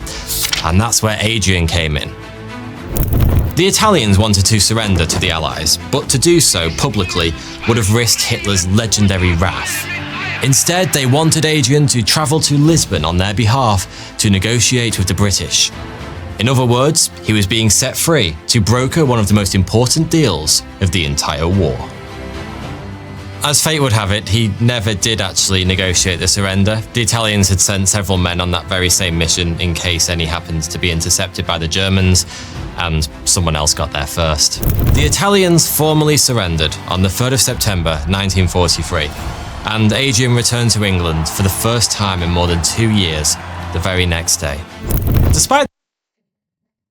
And that's where Adrian came in. The Italians wanted to surrender to the Allies, but to do so publicly would have risked Hitler's legendary wrath. Instead, they wanted Adrian to travel to Lisbon on their behalf to negotiate with the British. In other words, he was being set free to broker one of the most important deals of the entire war. As fate would have it, he never did actually negotiate the surrender. The Italians had sent several men on that very same mission in case any happened to be intercepted by the Germans, and someone else got there first. The Italians formally surrendered on the 3rd of September 1943, and Adrian returned to England for the first time in more than 2 years the very next day. Despite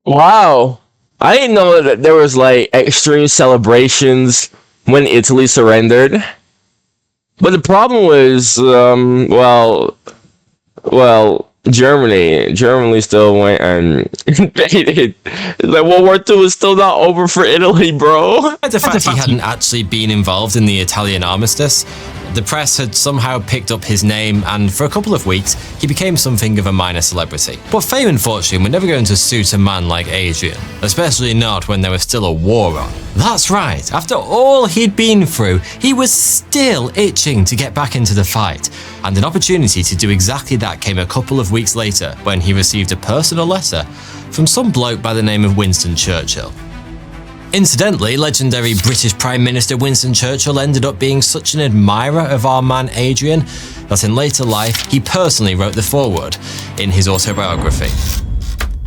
Wow. I didn't know that there was like extreme celebrations when Italy surrendered. But the problem was, Germany still went and invaded. Like World War II was still not over for Italy, bro. the fact he hadn't actually been involved in the Italian armistice, the press had somehow picked up his name, and for a couple of weeks, he became something of a minor celebrity. But fame and fortune were never going to suit a man like Adrian, especially not when there was still a war on. That's right, after all he'd been through, he was still itching to get back into the fight, and an opportunity to do exactly that came a couple of weeks later when he received a personal letter from some bloke by the name of Winston Churchill. Incidentally, legendary British Prime Minister Winston Churchill ended up being such an admirer of our man Adrian that in later life he personally wrote the foreword in his autobiography.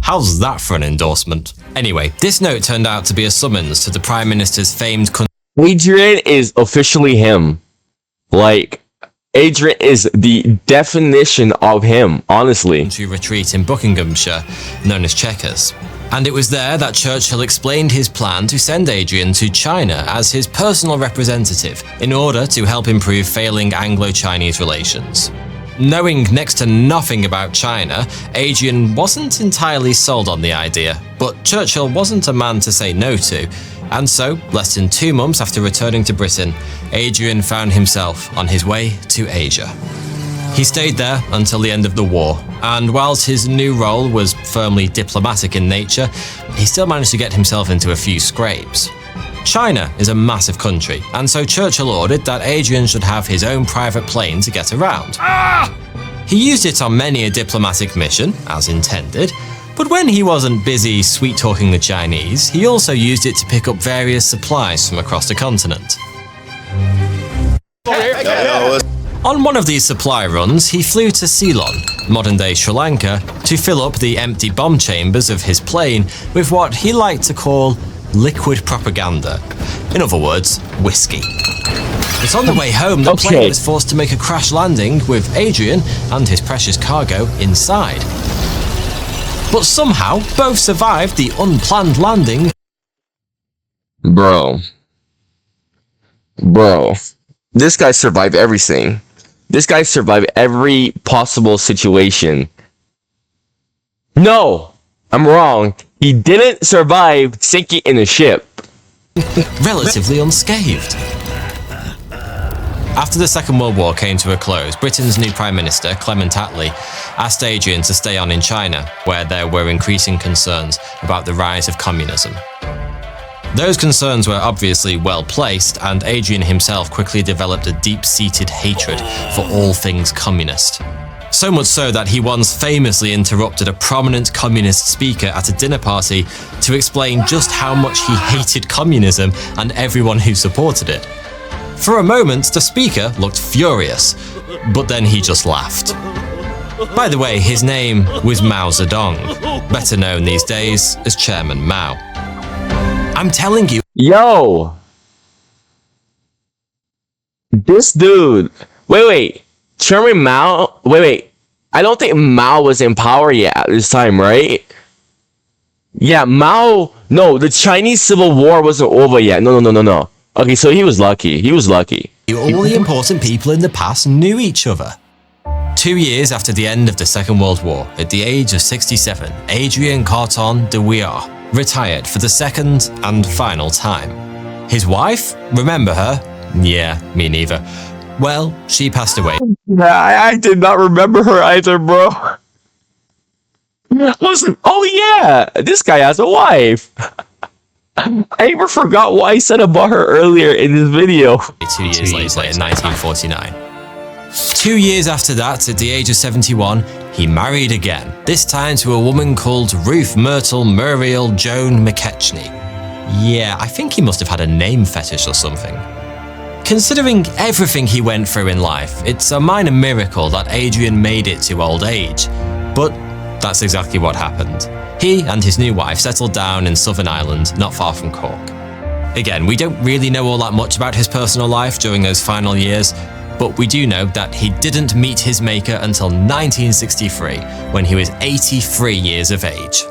How's that for an endorsement? Anyway, this note turned out to be a summons to the Prime Minister's famed Adrian is officially him. Like, Adrian is the definition of him, honestly. country retreat in Buckinghamshire, known as Chequers. And it was there that Churchill explained his plan to send Adrian to China as his personal representative in order to help improve failing Anglo-Chinese relations. Knowing next to nothing about China, Adrian wasn't entirely sold on the idea, but Churchill wasn't a man to say no to, and so, less than 2 months after returning to Britain, Adrian found himself on his way to Asia. He stayed there until the end of the war, and whilst his new role was firmly diplomatic in nature, he still managed to get himself into a few scrapes. China is a massive country, and so Churchill ordered that Adrian should have his own private plane to get around. He used it on many a diplomatic mission, as intended, but when he wasn't busy sweet-talking the Chinese, he also used it to pick up various supplies from across the continent. On one of these supply runs, he flew to Ceylon, modern-day Sri Lanka, to fill up the empty bomb chambers of his plane with what he liked to call liquid propaganda. In other words, whiskey. But on the way home, the plane was forced to make a crash landing with Adrian and his precious cargo inside. But somehow, both survived the unplanned landing. Bro. This guy survived everything. This guy survived every possible situation. No, I'm wrong. He didn't survive sinking in a ship. Relatively unscathed. After the Second World War came to a close, Britain's new Prime Minister, Clement Attlee, asked Adrian to stay on in China, where there were increasing concerns about the rise of communism. Those concerns were obviously well placed, and Adrian himself quickly developed a deep-seated hatred for all things communist. So much so that he once famously interrupted a prominent communist speaker at a dinner party to explain just how much he hated communism and everyone who supported it. For a moment, the speaker looked furious, but then he just laughed. By the way, his name was Mao Zedong, better known these days as Chairman Mao. I'm telling you. Yo! This dude. Wait. Chairman Mao? Wait. I don't think Mao was in power yet at this time, right? Yeah, Mao. No, the Chinese Civil War wasn't over yet. No. Okay, so he was lucky. All the important people in the past knew each other. 2 years after the end of the Second World War, at the age of 67, Adrien Carton de Wiart retired for the second and final time. His wife? Remember her? Yeah, me neither. Well, she passed away. I did not remember her either, bro. Listen, oh yeah, this guy has a wife. I even forgot what I said about her earlier in this video. 2 years later in 1949. 2 years after that, at the age of 71, he married again, this time to a woman called Ruth Myrtle Muriel Joan McKechnie. Yeah, I think he must have had a name fetish or something. Considering everything he went through in life, it's a minor miracle that Adrian made it to old age. But that's exactly what happened. He and his new wife settled down in Southern Ireland, not far from Cork. Again, we don't really know all that much about his personal life during those final years, but we do know that he didn't meet his maker until 1963, when he was 83 years of age.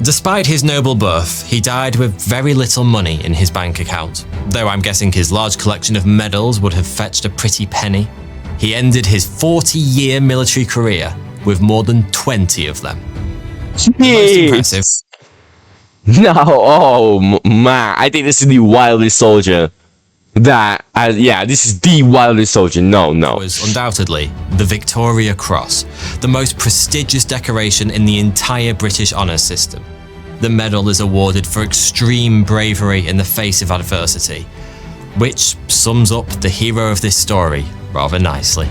Despite his noble birth, he died with very little money in his bank account, though I'm guessing his large collection of medals would have fetched a pretty penny. He ended his 40-year military career with more than 20 of them. Most impressive. No, oh man, I think this is the wildest soldier. This is the wildest soldier. No. Was undoubtedly the Victoria Cross, the most prestigious decoration in the entire British honours system. The medal is awarded for extreme bravery in the face of adversity, which sums up the hero of this story rather nicely.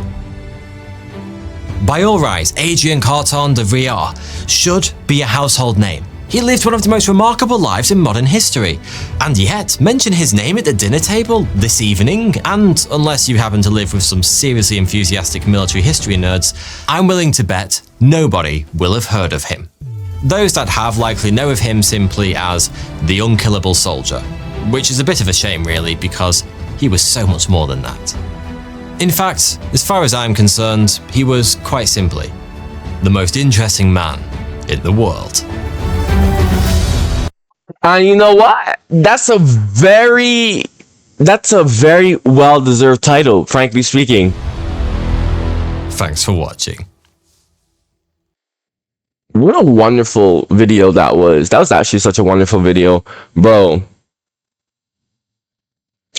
By all rights, Adrien Carton de Vriard should be a household name. He lived one of the most remarkable lives in modern history, and yet mention his name at the dinner table this evening, and unless you happen to live with some seriously enthusiastic military history nerds, I'm willing to bet nobody will have heard of him. Those that have likely know of him simply as the unkillable soldier, which is a bit of a shame really, because he was so much more than that. In fact, as far as I'm concerned, he was quite simply the most interesting man in the world. And you know what? That's a very well-deserved title, frankly speaking. Thanks for watching. What a wonderful video that was. That was actually such a wonderful video. Bro,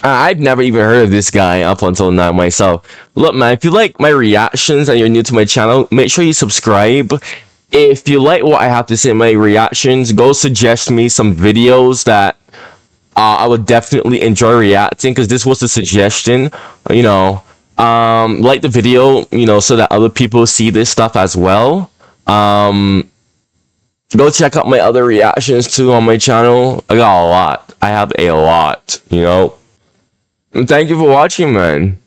I've never even heard of this guy up until now myself. Look, man, if you like my reactions and you're new to my channel, make sure you subscribe. If you like what I have to say in my reactions, go suggest me some videos that I would definitely enjoy reacting, because this was a suggestion, you know. Like the video, you know, so that other people see this stuff as well. Go check out my other reactions too on my channel. I got a lot. I have a lot, you know. And thank you for watching, man.